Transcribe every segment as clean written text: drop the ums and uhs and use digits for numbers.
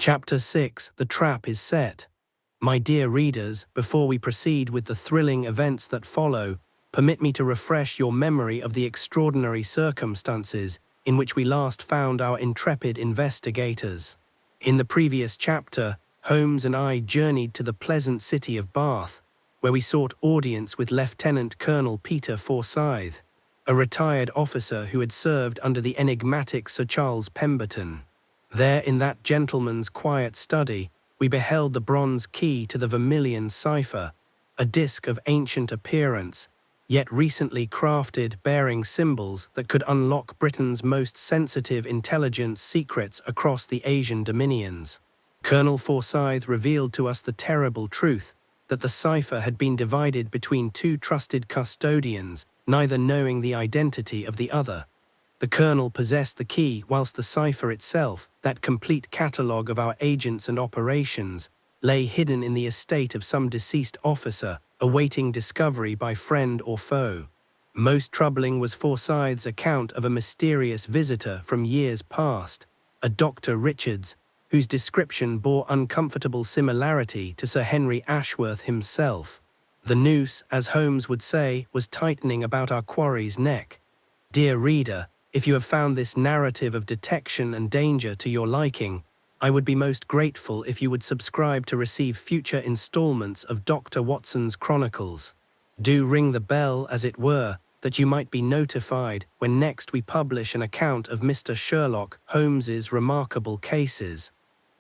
Chapter 6. The Trap is Set. My dear readers, before we proceed with the thrilling events that follow, permit me to refresh your memory of the extraordinary circumstances in which we last found our intrepid investigators. In the previous chapter, Holmes and I journeyed to the pleasant city of Bath, where we sought audience with Lieutenant Colonel Peter Forsyth, a retired officer who had served under the enigmatic Sir Charles Pemberton. There, in that gentleman's quiet study, we beheld the bronze key to the Vermilion Cipher, a disc of ancient appearance, yet recently crafted, bearing symbols that could unlock Britain's most sensitive intelligence secrets across the Asian dominions. Colonel Forsyth revealed to us the terrible truth that the cipher had been divided between two trusted custodians, neither knowing the identity of the other. The colonel possessed the key, whilst the cipher itself, that complete catalogue of our agents and operations, lay hidden in the estate of some deceased officer, awaiting discovery by friend or foe. Most troubling was Forsyth's account of a mysterious visitor from years past, a Dr. Richards, whose description bore uncomfortable similarity to Sir Henry Ashworth himself. The noose, as Holmes would say, was tightening about our quarry's neck. Dear reader, if you have found this narrative of detection and danger to your liking, I would be most grateful if you would subscribe to receive future installments of Dr. Watson's Chronicles. Do ring the bell, as it were, that you might be notified when next we publish an account of Mr. Sherlock Holmes's remarkable cases.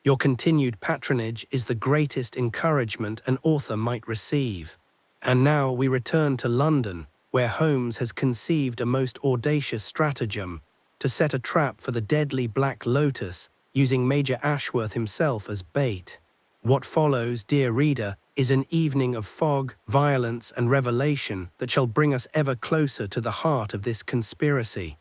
Your continued patronage is the greatest encouragement an author might receive. And now we return to London, where Holmes has conceived a most audacious stratagem to set a trap for the deadly Black Lotus, using Major Ashworth himself as bait. What follows, dear reader, is an evening of fog, violence, and revelation that shall bring us ever closer to the heart of this conspiracy.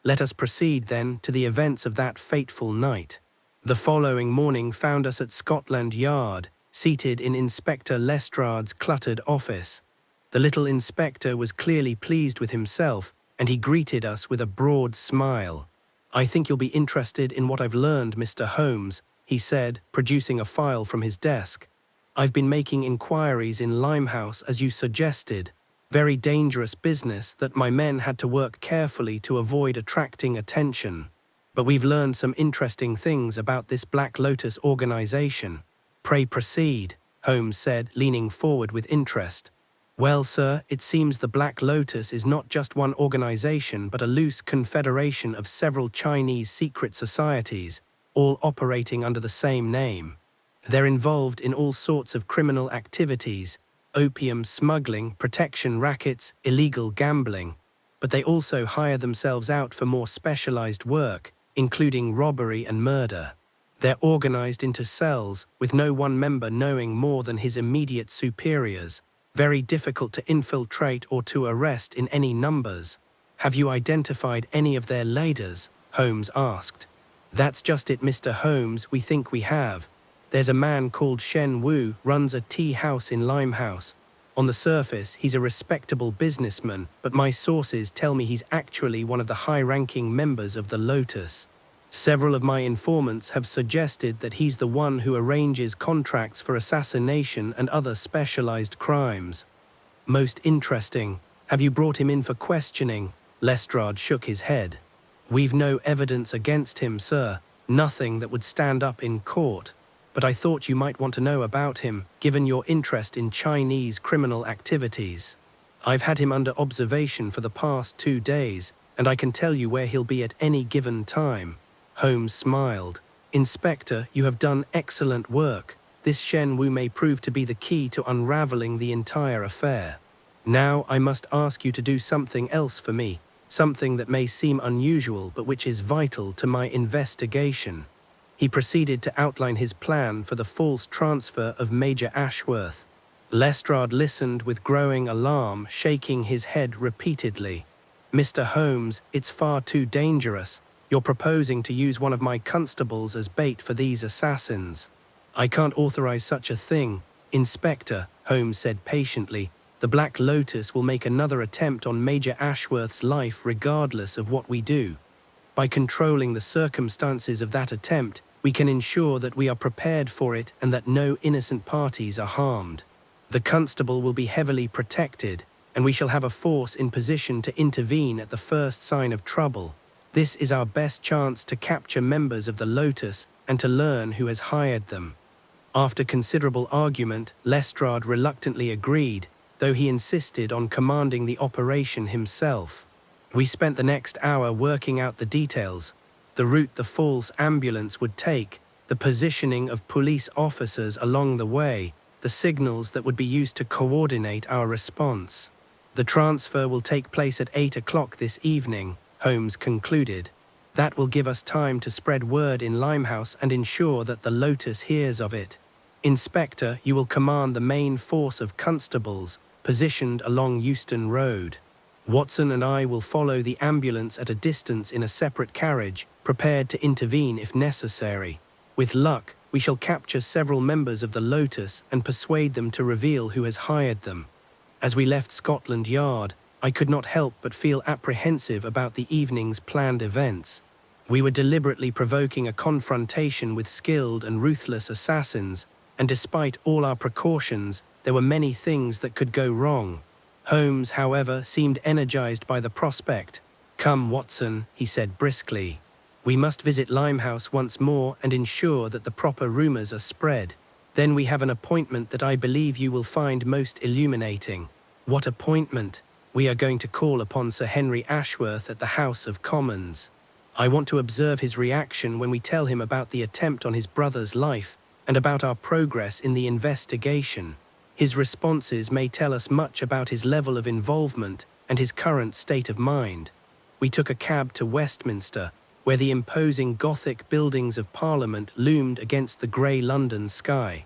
Let us proceed, then, to the events of that fateful night. The following morning found us at Scotland Yard, seated in Inspector Lestrade's cluttered office. The little inspector was clearly pleased with himself, and he greeted us with a broad smile. "I think you'll be interested in what I've learned, Mr. Holmes," he said, producing a file from his desk. "I've been making inquiries in Limehouse, as you suggested. Very dangerous business that my men had to work carefully to avoid attracting attention. But we've learned some interesting things about this Black Lotus organization." "Pray proceed," Holmes said, leaning forward with interest. "Well, sir, it seems the Black Lotus is not just one organization but a loose confederation of several Chinese secret societies, all operating under the same name. They're involved in all sorts of criminal activities, opium smuggling, protection rackets, illegal gambling, but they also hire themselves out for more specialized work, including robbery and murder. They're organized into cells, with no one member knowing more than his immediate superiors, very difficult to infiltrate or to arrest in any numbers." "Have you identified any of their leaders?" Holmes asked. "That's just it, Mr. Holmes, we think we have. There's a man called Shen Wu, runs a tea house in Limehouse. On the surface, he's a respectable businessman, but my sources tell me he's actually one of the high-ranking members of the Lotus. Several of my informants have suggested that he's the one who arranges contracts for assassination and other specialized crimes." "Most interesting. Have you brought him in for questioning?" Lestrade shook his head. "We've no evidence against him, sir, nothing that would stand up in court. But I thought you might want to know about him, given your interest in Chinese criminal activities. I've had him under observation for the past 2 days, and I can tell you where he'll be at any given time." Holmes smiled. "Inspector, you have done excellent work. This Shen Wu may prove to be the key to unraveling the entire affair. Now I must ask you to do something else for me, something that may seem unusual but which is vital to my investigation." He proceeded to outline his plan for the false transfer of Major Ashworth. Lestrade listened with growing alarm, shaking his head repeatedly. "Mr. Holmes, it's far too dangerous. You're proposing to use one of my constables as bait for these assassins." "I can't authorize such a thing, Inspector," Holmes said patiently. "The Black Lotus will make another attempt on Major Ashworth's life regardless of what we do. By controlling the circumstances of that attempt, We can ensure that we are prepared for it and that no innocent parties are harmed. The constable will be heavily protected, and we shall have a force in position to intervene at the first sign of trouble. This is our best chance to capture members of the Lotus and to learn who has hired them." After considerable argument, Lestrade reluctantly agreed, though he insisted on commanding the operation himself. We spent the next hour working out the details: the route the false ambulance would take, the positioning of police officers along the way, the signals that would be used to coordinate our response. "The transfer will take place at 8 o'clock this evening," Holmes concluded. "That will give us time to spread word in Limehouse and ensure that the Lotus hears of it. Inspector, you will command the main force of constables positioned along Euston Road. Watson and I will follow the ambulance at a distance in a separate carriage, prepared to intervene if necessary. With luck, we shall capture several members of the Lotus and persuade them to reveal who has hired them." As we left Scotland Yard, I could not help but feel apprehensive about the evening's planned events. We were deliberately provoking a confrontation with skilled and ruthless assassins, and despite all our precautions, there were many things that could go wrong. Holmes, however, seemed energized by the prospect. "Come, Watson," he said briskly. "We must visit Limehouse once more and ensure that the proper rumors are spread. Then we have an appointment that I believe you will find most illuminating." "What appointment?" "We are going to call upon Sir Henry Ashworth at the House of Commons. I want to observe his reaction when we tell him about the attempt on his brother's life and about our progress in the investigation. His responses may tell us much about his level of involvement and his current state of mind." We took a cab to Westminster, where the imposing Gothic buildings of Parliament loomed against the grey London sky.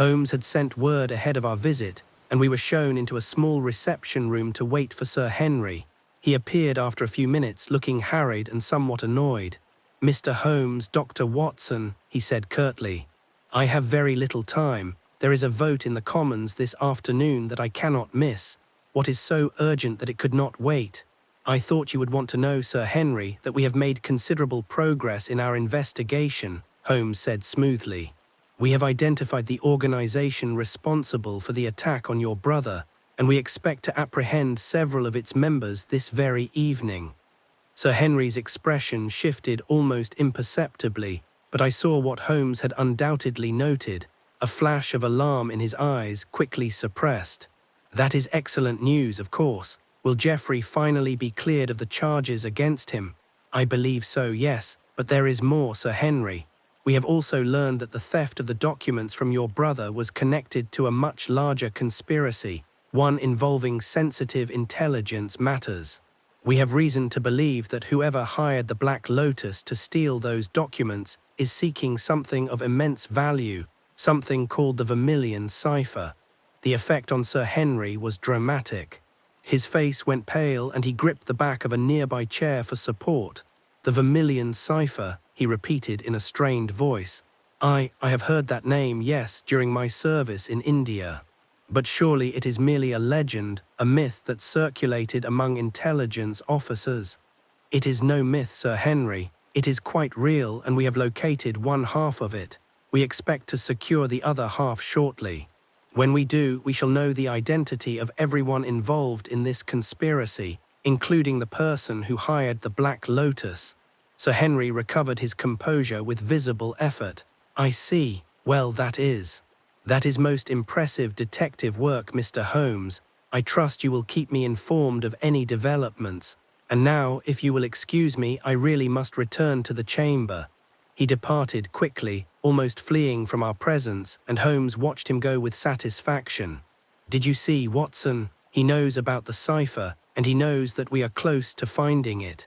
Holmes had sent word ahead of our visit, and we were shown into a small reception room to wait for Sir Henry. He appeared after a few minutes, looking harried and somewhat annoyed. "Mr. Holmes, Dr. Watson," he said curtly. "I have very little time. There is a vote in the Commons this afternoon that I cannot miss. What is so urgent that it could not wait? I thought you would want to know, Sir Henry, that we have made considerable progress in our investigation," Holmes said smoothly. "We have identified the organization responsible for the attack on your brother, and we expect to apprehend several of its members this very evening." Sir Henry's expression shifted almost imperceptibly, but I saw what Holmes had undoubtedly noted, a flash of alarm in his eyes quickly suppressed. "That is excellent news, of course. Will Geoffrey finally be cleared of the charges against him?" "I believe so, yes, but there is more, Sir Henry. We have also learned that the theft of the documents from your brother was connected to a much larger conspiracy, one involving sensitive intelligence matters. We have reason to believe that whoever hired the Black Lotus to steal those documents is seeking something of immense value, something called the Vermilion Cipher." The effect on Sir Henry was dramatic. His face went pale and he gripped the back of a nearby chair for support. "The Vermilion Cipher," he repeated in a strained voice. I have heard that name, yes, during my service in India. But surely it is merely a legend, a myth that circulated among intelligence officers." "It is no myth, Sir Henry. It is quite real, and we have located one half of it. We expect to secure the other half shortly. When we do, we shall know the identity of everyone involved in this conspiracy, including the person who hired the Black Lotus." Sir Henry recovered his composure with visible effort. "I see. Well, that is most impressive detective work, Mr. Holmes. I trust you will keep me informed of any developments. And now, if you will excuse me, I really must return to the chamber." He departed quickly, almost fleeing from our presence, and Holmes watched him go with satisfaction. "Did you see, Watson? He knows about the cipher, and he knows that we are close to finding it.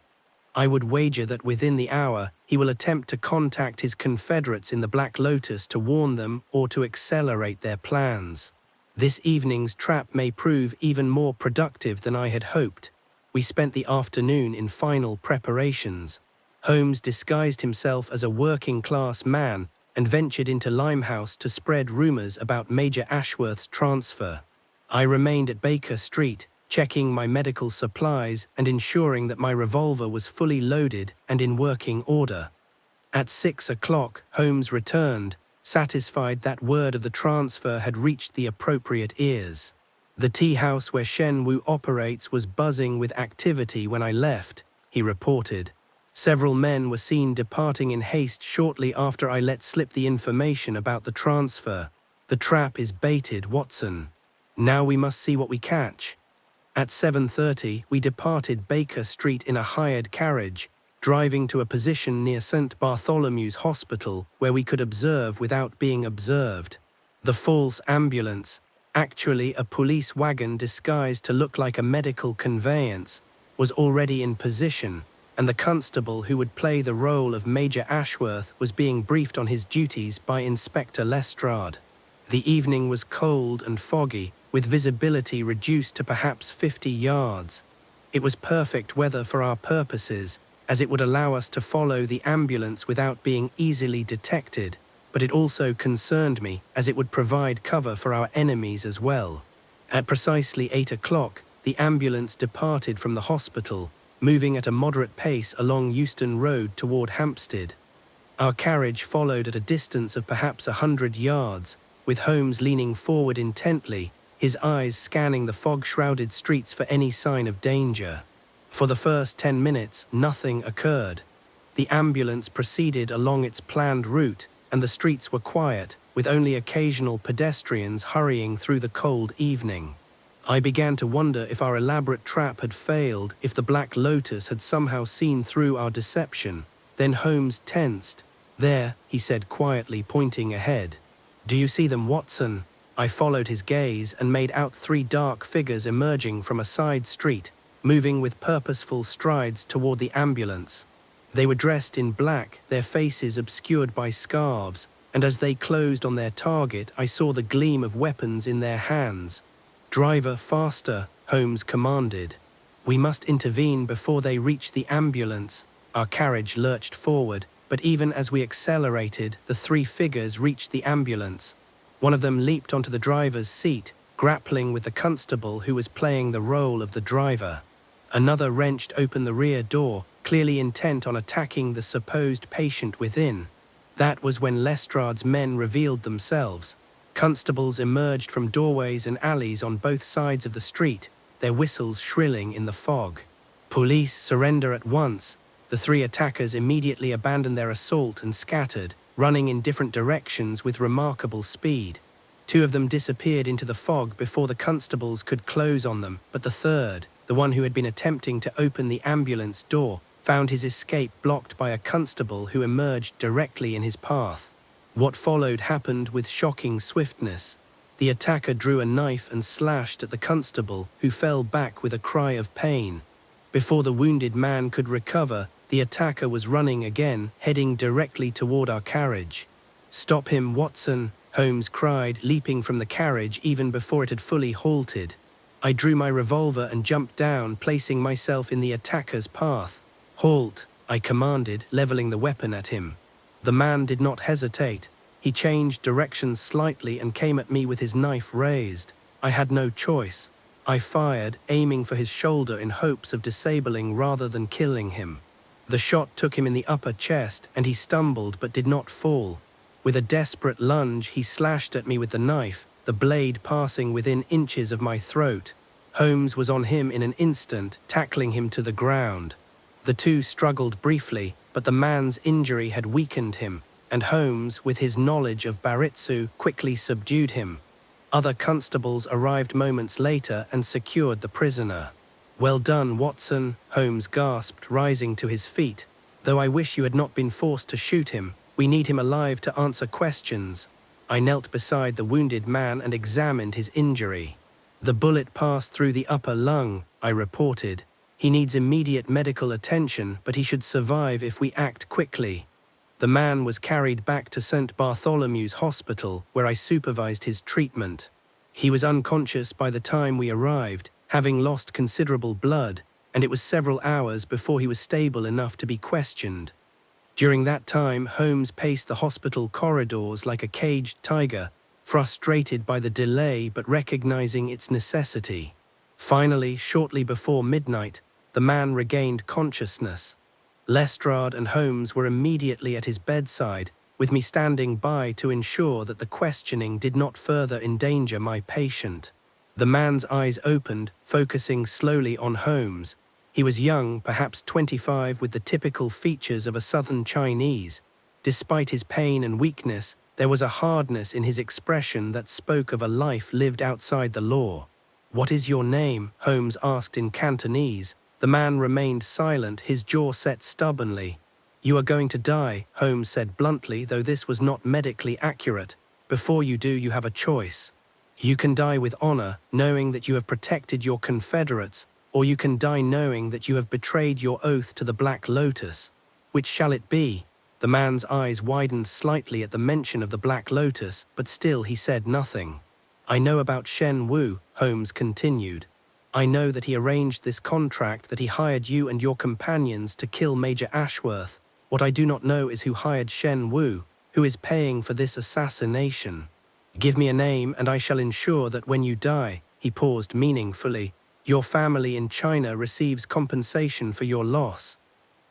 I would wager that within the hour, he will attempt to contact his confederates in the Black Lotus to warn them or to accelerate their plans. This evening's trap may prove even more productive than I had hoped." We spent the afternoon in final preparations. Holmes disguised himself as a working-class man and ventured into Limehouse to spread rumors about Major Ashworth's transfer. I remained at Baker Street, checking my medical supplies and ensuring that my revolver was fully loaded and in working order. At 6 o'clock, Holmes returned, satisfied that word of the transfer had reached the appropriate ears. The tea house where Shen Wu operates was buzzing with activity when I left, he reported. Several men were seen departing in haste shortly after I let slip the information about the transfer. The trap is baited, Watson. Now we must see what we catch. At 7:30, we departed Baker Street in a hired carriage, driving to a position near St. Bartholomew's Hospital where we could observe without being observed. The false ambulance, actually a police wagon disguised to look like a medical conveyance, was already in position, and the constable who would play the role of Major Ashworth was being briefed on his duties by Inspector Lestrade. The evening was cold and foggy, with visibility reduced to perhaps 50 yards. It was perfect weather for our purposes, as it would allow us to follow the ambulance without being easily detected, but it also concerned me, as it would provide cover for our enemies as well. At precisely 8 o'clock, the ambulance departed from the hospital, moving at a moderate pace along Euston Road toward Hampstead. Our carriage followed at a distance of perhaps 100 yards, with Holmes leaning forward intently, his eyes scanning the fog-shrouded streets for any sign of danger. For the first 10 minutes, nothing occurred. The ambulance proceeded along its planned route, and the streets were quiet, with only occasional pedestrians hurrying through the cold evening. I began to wonder if our elaborate trap had failed, if the Black Lotus had somehow seen through our deception. Then Holmes tensed. "There," he said quietly, pointing ahead. "Do you see them, Watson?" I followed his gaze and made out 3 dark figures emerging from a side street, moving with purposeful strides toward the ambulance. They were dressed in black, their faces obscured by scarves, and as they closed on their target, I saw the gleam of weapons in their hands. "Driver, faster," Holmes commanded. "We must intervene before they reach the ambulance." Our carriage lurched forward, but even as we accelerated, the 3 figures reached the ambulance. One of them leaped onto the driver's seat, grappling with the constable who was playing the role of the driver. Another wrenched open the rear door, clearly intent on attacking the supposed patient within. That was when Lestrade's men revealed themselves. Constables emerged from doorways and alleys on both sides of the street, their whistles shrilling in the fog. "Police, surrender at once." The 3 attackers immediately abandoned their assault and scattered, running in different directions with remarkable speed. 2 of them disappeared into the fog before the constables could close on them, but the third, the one who had been attempting to open the ambulance door, found his escape blocked by a constable who emerged directly in his path. What followed happened with shocking swiftness. The attacker drew a knife and slashed at the constable, who fell back with a cry of pain. Before the wounded man could recover, the attacker was running again, heading directly toward our carriage. "Stop him, Watson," Holmes cried, leaping from the carriage even before it had fully halted. I drew my revolver and jumped down, placing myself in the attacker's path. "Halt," I commanded, leveling the weapon at him. The man did not hesitate. He changed directions slightly and came at me with his knife raised. I had no choice. I fired, aiming for his shoulder in hopes of disabling rather than killing him. The shot took him in the upper chest, and he stumbled but did not fall. With a desperate lunge, he slashed at me with the knife, the blade passing within inches of my throat. Holmes was on him in an instant, tackling him to the ground. The 2 struggled briefly, but the man's injury had weakened him, and Holmes, with his knowledge of Baritsu, quickly subdued him. Other constables arrived moments later and secured the prisoner. "Well done, Watson," Holmes gasped, rising to his feet. "Though I wish you had not been forced to shoot him. We need him alive to answer questions." I knelt beside the wounded man and examined his injury. "The bullet passed through the upper lung," I reported. "He needs immediate medical attention, but he should survive if we act quickly." The man was carried back to St. Bartholomew's Hospital, where I supervised his treatment. He was unconscious by the time we arrived, having lost considerable blood, and it was several hours before he was stable enough to be questioned. During that time, Holmes paced the hospital corridors like a caged tiger, frustrated by the delay but recognizing its necessity. Finally, shortly before midnight, the man regained consciousness. Lestrade and Holmes were immediately at his bedside, with me standing by to ensure that the questioning did not further endanger my patient. The man's eyes opened, focusing slowly on Holmes. He was young, perhaps 25, with the typical features of a southern Chinese. Despite his pain and weakness, there was a hardness in his expression that spoke of a life lived outside the law. "What is your name?" Holmes asked in Cantonese. The man remained silent, his jaw set stubbornly. "You are going to die," Holmes said bluntly, though this was not medically accurate. "Before you do, you have a choice. You can die with honor, knowing that you have protected your Confederates, or you can die knowing that you have betrayed your oath to the Black Lotus. Which shall it be?" The man's eyes widened slightly at the mention of the Black Lotus, but still he said nothing. "I know about Shen Wu," Holmes continued. "I know that he arranged this contract, that he hired you and your companions to kill Major Ashworth. What I do not know is who hired Shen Wu, who is paying for this assassination. Give me a name and I shall ensure that when you die," he paused meaningfully, "your family in China receives compensation for your loss."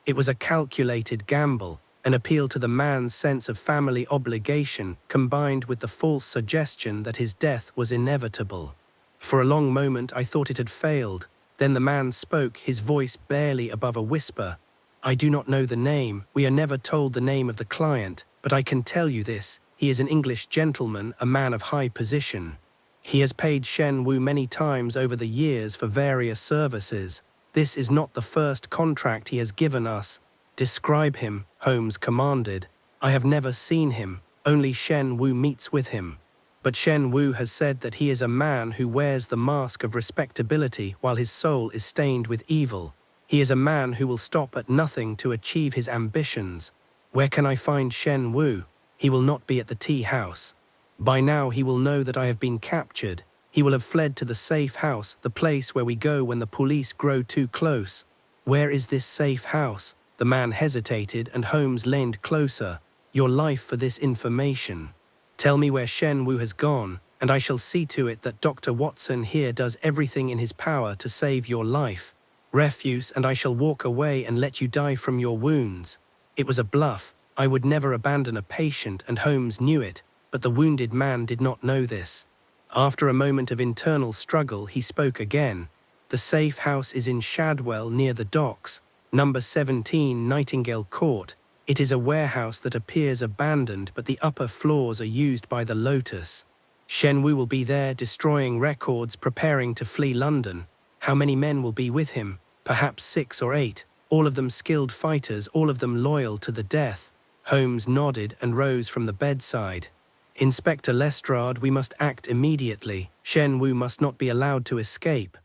It was a calculated gamble, an appeal to the man's sense of family obligation, combined with the false suggestion that his death was inevitable. For a long moment I thought it had failed. Then the man spoke, his voice barely above a whisper. "I do not know the name. We are never told the name of the client, but I can tell you this. He is an English gentleman, a man of high position. He has paid Shen Wu many times over the years for various services. This is not the first contract he has given us." "Describe him," Holmes commanded. "I have never seen him, only Shen Wu meets with him. But Shen Wu has said that he is a man who wears the mask of respectability while his soul is stained with evil. He is a man who will stop at nothing to achieve his ambitions. Where can I find Shen Wu? He will not be at the tea house. By now he will know that I have been captured. He will have fled to the safe house, the place where we go when the police grow too close." "Where is this safe house?" The man hesitated and Holmes leaned closer. "Your life for this information. Tell me where Shen Wu has gone, and I shall see to it that Dr. Watson here does everything in his power to save your life. Refuse, and I shall walk away and let you die from your wounds." It was a bluff. I would never abandon a patient, and Holmes knew it, but the wounded man did not know this. After a moment of internal struggle, he spoke again. "The safe house is in Shadwell, near the docks. Number 17 Nightingale Court. It is a warehouse that appears abandoned, but the upper floors are used by the Lotus. Shen Wu will be there, destroying records, preparing to flee London. How many men will be with him? Perhaps 6 or 8, all of them skilled fighters, all of them loyal to the death." Holmes nodded and rose from the bedside. "Inspector Lestrade, we must act immediately. Shen Wu must not be allowed to escape."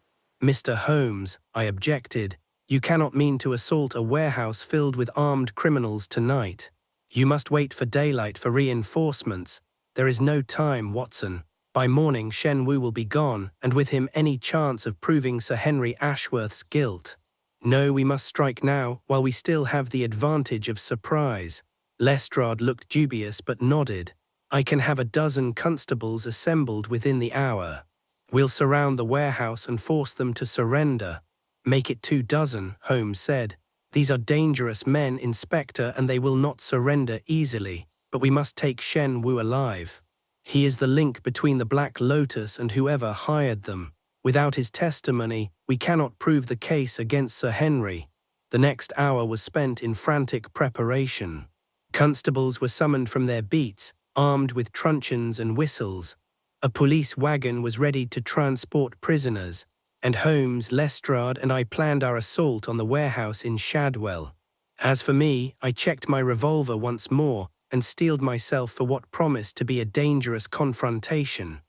"Mr. Holmes," I objected, "you cannot mean to assault a warehouse filled with armed criminals tonight. You must wait for daylight for reinforcements. There is no time, Watson. By morning Shen Wu will be gone, and with him any chance of proving Sir Henry Ashworth's guilt. No, we must strike now, while we still have the advantage of surprise." Lestrade looked dubious but nodded. "I can have a dozen constables assembled within the hour. We'll surround the warehouse and force them to surrender." "Make it 2 dozen, Holmes said. "These are dangerous men, Inspector, and they will not surrender easily. But we must take Shen Wu alive. He is the link between the Black Lotus and whoever hired them. Without his testimony, we cannot prove the case against Sir Henry." The next hour was spent in frantic preparation. Constables were summoned from their beats, armed with truncheons and whistles. A police wagon was ready to transport prisoners, and Holmes, Lestrade, and I planned our assault on the warehouse in Shadwell. As for me, I checked my revolver once more and steeled myself for what promised to be a dangerous confrontation.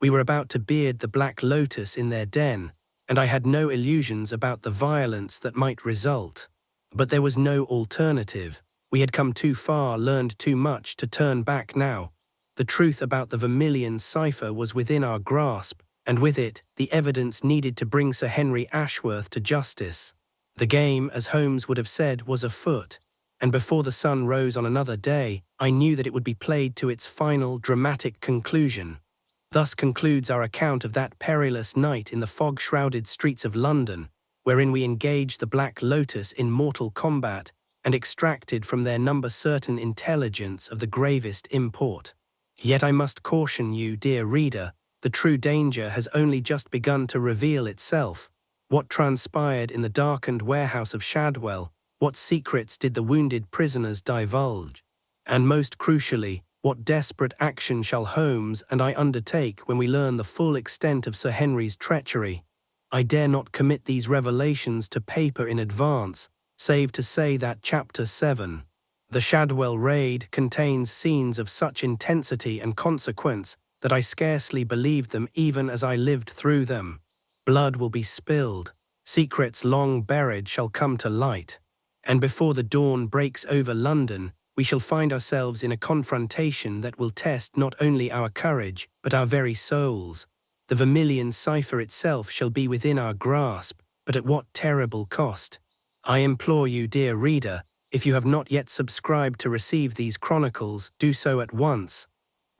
We were about to beard the Black Lotus in their den, and I had no illusions about the violence that might result. But there was no alternative. We had come too far, learned too much to turn back now. The truth about the Vermilion Cipher was within our grasp, and with it, the evidence needed to bring Sir Henry Ashworth to justice. The game, as Holmes would have said, was afoot, and before the sun rose on another day, I knew that it would be played to its final, dramatic conclusion. Thus concludes our account of that perilous night in the fog-shrouded streets of London, wherein we engaged the Black Lotus in mortal combat and extracted from their number certain intelligence of the gravest import. Yet I must caution you, dear reader, the true danger has only just begun to reveal itself. What transpired in the darkened warehouse of Shadwell? What secrets did the wounded prisoners divulge? And most crucially, what desperate action shall Holmes and I undertake when we learn the full extent of Sir Henry's treachery? I dare not commit these revelations to paper in advance, save to say that Chapter 7, The Shadwell Raid, contains scenes of such intensity and consequence that I scarcely believed them even as I lived through them. Blood will be spilled, secrets long buried shall come to light, and before the dawn breaks over London, we shall find ourselves in a confrontation that will test not only our courage, but our very souls. The Vermilion Cipher itself shall be within our grasp, but at what terrible cost? I implore you, dear reader, if you have not yet subscribed to receive these chronicles, do so at once.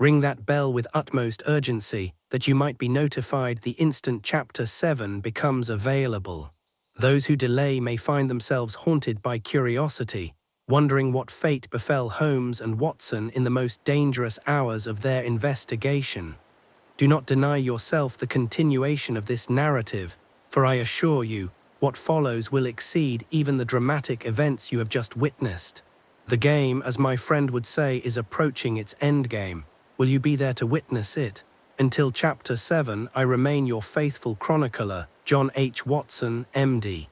Ring that bell with utmost urgency, that you might be notified the instant Chapter 7 becomes available. Those who delay may find themselves haunted by curiosity, wondering what fate befell Holmes and Watson in the most dangerous hours of their investigation. Do not deny yourself the continuation of this narrative, for I assure you, what follows will exceed even the dramatic events you have just witnessed. The game, as my friend would say, is approaching its endgame. Will you be there to witness it? Until Chapter 7, I remain your faithful chronicler, John H. Watson, MD.